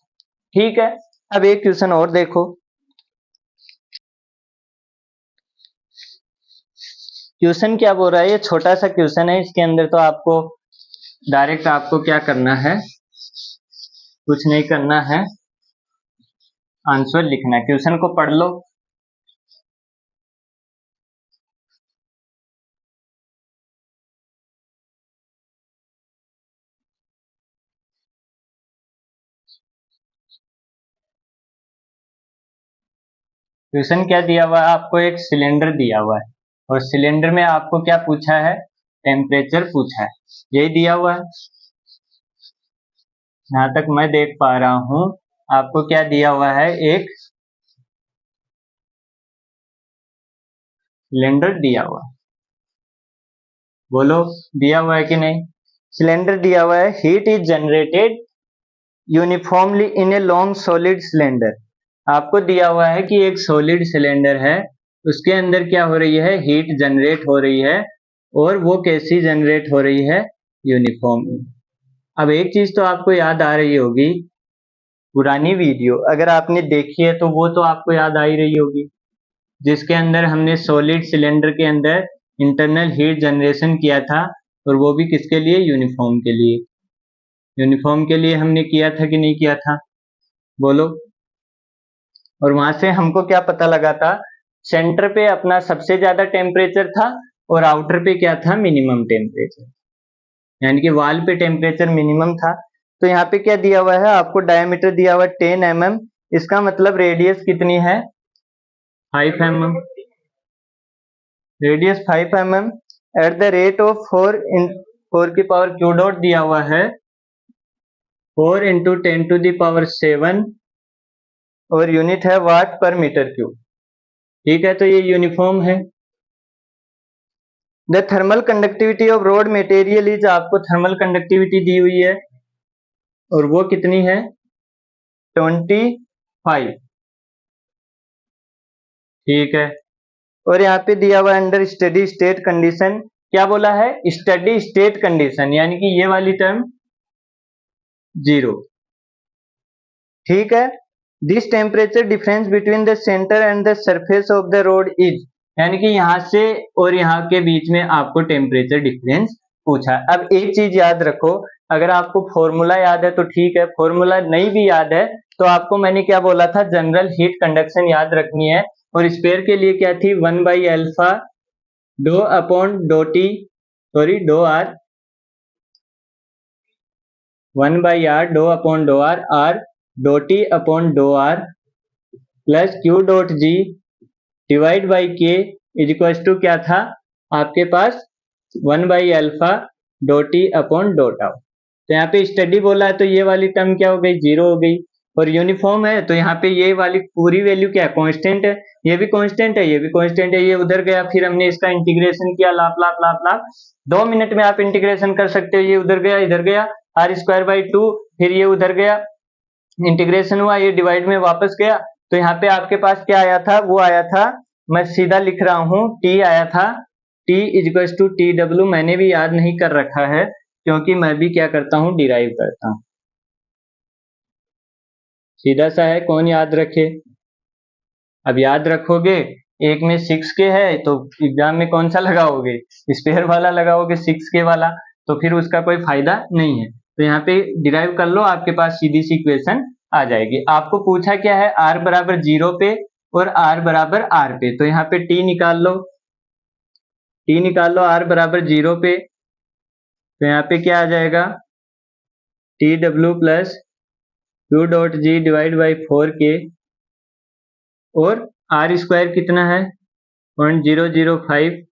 ठीक है। अब एक क्वेश्चन और देखो, क्वेश्चन क्या बोल रहा है, ये छोटा सा क्वेश्चन है, इसके अंदर तो आपको डायरेक्ट आपको क्या करना है, कुछ नहीं करना है, आंसर लिखना है। क्वेश्चन को पढ़ लो। क्वेश्चन क्या दिया हुआ है आपको, एक सिलेंडर दिया हुआ है, और सिलेंडर में आपको क्या पूछा है, टेम्परेचर पूछा है, यही दिया हुआ है। जहां तक मैं देख पा रहा हूं आपको क्या दिया हुआ है, एक सिलेंडर दिया हुआ है, बोलो दिया हुआ है कि नहीं? सिलेंडर दिया हुआ है, heat is generated uniformly in a long solid cylinder. आपको दिया हुआ है कि एक सॉलिड सिलेंडर है, उसके अंदर क्या हो रही है, हीट जनरेट हो रही है, और वो कैसी जनरेट हो रही है, यूनिफॉर्मली। अब एक चीज तो आपको याद आ रही होगी, पुरानी वीडियो अगर आपने देखी है तो वो तो आपको याद आ ही रही होगी, जिसके अंदर हमने सॉलिड सिलेंडर के अंदर इंटरनल हीट जनरेशन किया था, और वो भी किसके लिए, यूनिफॉर्म के लिए। यूनिफॉर्म के लिए हमने किया था कि नहीं किया था, बोलो। और वहां से हमको क्या पता लगा था, सेंटर पे अपना सबसे ज्यादा टेम्परेचर था, और आउटर पे क्या था, मिनिमम टेम्परेचर, यानी कि वाल पे टेम्परेचर मिनिमम था। तो यहाँ पे क्या दिया हुआ है आपको, डायमीटर दिया हुआ है 10 mm, इसका मतलब रेडियस कितनी है, 5 mm, radius 5 mm at the rate of 4 की पावर क्यू डॉट दिया हुआ है 4 × 10⁻⁷, और यूनिट है वाट पर मीटर क्यूब, ठीक है। तो ये यूनिफॉर्म है। The thermal conductivity of rod material is, आपको थर्मल कंडक्टिविटी दी हुई है, और वो कितनी है, 25, ठीक है। और यहाँ पे दिया हुआ अंडर स्टडी स्टेट कंडीशन, क्या बोला है, स्टडी स्टेट कंडीशन, यानी कि ये वाली टर्म 0, ठीक है। This temperature difference between the centre and the surface of the road is, यानी कि यहाँ से और यहाँ के बीच में आपको टेम्परेचर डिफरेंस पूछा। अब एक चीज याद रखो, अगर आपको फॉर्मूला याद है तो ठीक है, फॉर्मूला नहीं भी याद है तो आपको मैंने क्या बोला था, जनरल हीट कंडक्शन याद रखनी है। और स्पेयर के लिए क्या थी, 1/α ∂T, sorry ∂R, 1/R ∂R R ∂T/∂R plus Q.G divide by K is equal to क्या था आपके पास, 1/α ∂T/∂τ। तो यहाँ पे स्टडी बोला है तो ये वाली टर्म क्या हो गई, 0 हो गई। और यूनिफॉर्म है तो यहाँ पे ये वाली पूरी वैल्यू क्या है, कांस्टेंट है, ये भी कांस्टेंट है, ये भी कांस्टेंट है, ये उधर गया, फिर हमने इसका इंटीग्रेशन किया, लाप लाप लाप लाप, 2 मिनट में आप इंटीग्रेशन कर सकते हो, ये उधर गया, इधर गया, r²/2, फिर ये उधर गया, इंटीग्रेशन हुआ, ये डिवाइड में वापस गया, तो यहाँ पे आपके पास क्या आया था, वो आया था, मैं सीधा लिख रहा हूं, t आया था, t = TW, मैंने भी याद नहीं कर रखा है क्योंकि मैं भी क्या करता हूं, डिराइव करता हूं, सीधा सा है, कौन याद रखे। अब याद रखोगे, एक में 6k है तो एग्जाम में कौन सा लगाओगे, स्पेयर वाला लगाओगे, 6k वाला, तो फिर उसका कोई फायदा नहीं है। तो यहाँ पे डिराइव कर लो, आपके पास सीधी सी इक्वेशन आ जाएगी। आपको पूछा क्या है, r बराबर 0 पे और r बराबर r पे, तो यहाँ पे t निकाल लो, r बराबर 0 पे, तो यहाँ पे क्या आ जाएगा, TW plus Q.G divide by 4k, और r² कितना है, 0.005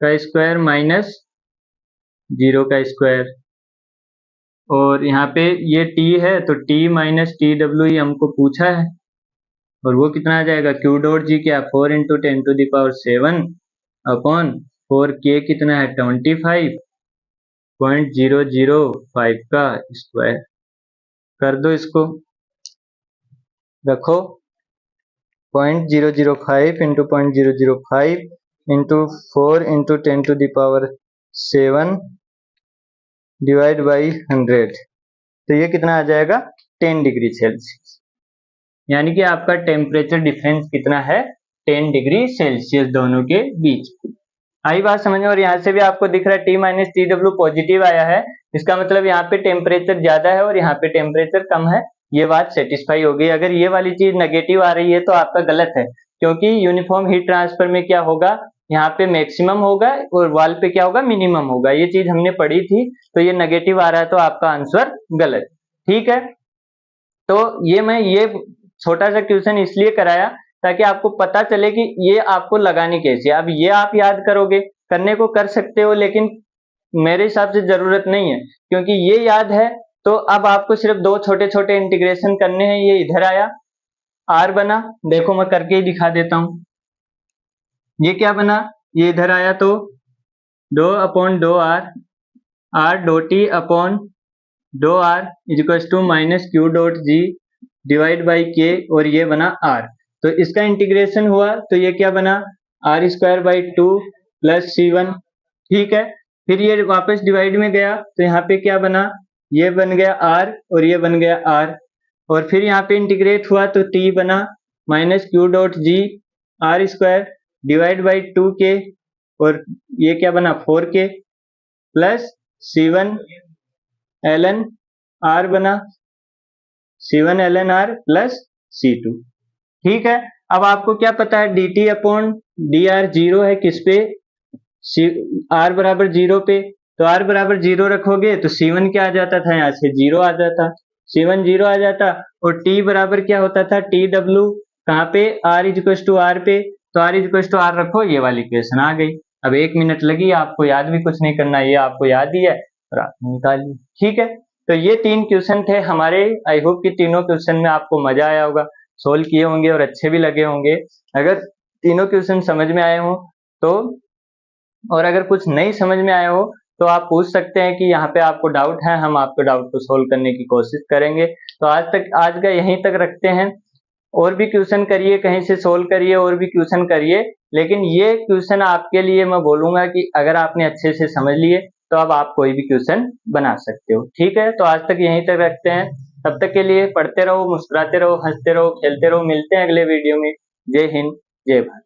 का स्क्वायर माइनस 0 का स्क्वायर, और यहाँ पे ये t है तो t माइनस TW ही हमको पूछा है, और वो कितना आ जाएगा, Q.G क्या, 4 × 10⁻7 अपॉन 4k कितना है, 25.005 का स्क्वायर, कर दो इसको, रखो, 0.005 × 0.005 × 4 × 10⁻7 डिवाइड बाई 100, तो ये कितना आ जाएगा, 10 डिग्री सेल्सियस, यानी कि आपका टेम्परेचर डिफरेंस कितना है, 10 डिग्री सेल्सियस दोनों के बीच। आई बात समझ में, और यहाँ से भी आपको दिख रहा है T माइनस TW पॉजिटिव आया है, इसका मतलब यहाँ पे टेम्परेचर ज्यादा है और यहाँ पे टेम्परेचर कम है, ये बात सेटिस्फाई हो गई। अगर ये वाली चीज नेगेटिव आ रही है तो आपका गलत है, क्योंकि यूनिफॉर्म हीट ट्रांसफर में क्या होगा, यहाँ पे मैक्सिमम होगा और वाल पे क्या होगा, मिनिमम होगा, ये चीज हमने पढ़ी थी, तो ये नेगेटिव आ रहा है तो आपका आंसर गलत, ठीक है। तो ये छोटा सा क्वेश्चन इसलिए कराया ताकि आपको पता चले कि ये आपको लगानी कैसे है। अब ये आप याद करोगे, करने को कर सकते हो, लेकिन मेरे हिसाब से जरूरत नहीं है, क्योंकि ये याद है तो अब आपको सिर्फ 2 छोटे छोटे इंटीग्रेशन करने हैं। ये इधर आया, r बना, देखो मैं करके ही दिखा देता हूं, ये क्या बना, ये इधर आया तो dou/r, r.t upon dou_r = -Q.G divide by k, और ये बना r, तो इसका इंटीग्रेशन हुआ तो ये क्या बना, r²/2 प्लस C1, ठीक है। फिर ये वापस डिवाइड में गया तो यहाँ पे क्या बना, ये बन गया r और ये बन गया r, और फिर यहाँ पे इंटीग्रेट हुआ तो t बना -Q.G r² divide by 2k, और ये क्या बना 4k plus C1 ln r बना, C1 ln r plus C2, ठीक है। अब आपको क्या पता है, dt अपॉन dr 0 है किस पे, r बराबर 0 पे, तो r बराबर 0 रखोगे तो C1 क्या आ जाता था, यहाँ से 0 आ जाता, C1 0 आ जाता, और t बराबर क्या होता था, TW कहाँ पे, r = r पे, तो r = r रखो, ये वाली इक्वेशन आ गई। अब 1 मिनट लगी, आपको याद भी कुछ नहीं करना, ये आपको याद ही है और आपने निकाल ली, ठीक है। तो ये 3 क्वेश्चन थे हमारे, आई होप कि तीनों क्वेश्चन में आपको मजा आया होगा, सोल्व किए होंगे और अच्छे भी लगे होंगे। अगर तीनों क्वेश्चन समझ में आए हो तो, और अगर कुछ नहीं समझ में आया हो तो आप पूछ सकते हैं कि यहाँ पे आपको डाउट है, हम आपको डाउट को सोल्व करने की कोशिश करेंगे। तो आज का यहीं तक रखते हैं, और भी क्वेश्चन करिए, कहीं से सोल्व करिए, और भी क्वेश्चन करिए, लेकिन ये क्वेश्चन आपके लिए मैं बोलूंगा कि अगर आपने अच्छे से समझ लिए तो अब आप कोई भी क्वेश्चन बना सकते हो, ठीक है। तो आज तक यहीं तक रखते हैं, तब तक के लिए पढ़ते रहो, मुस्कुराते रहो, हंसते रहो, खेलते रहो, मिलते हैं अगले वीडियो में। जय हिंद, जय भारत।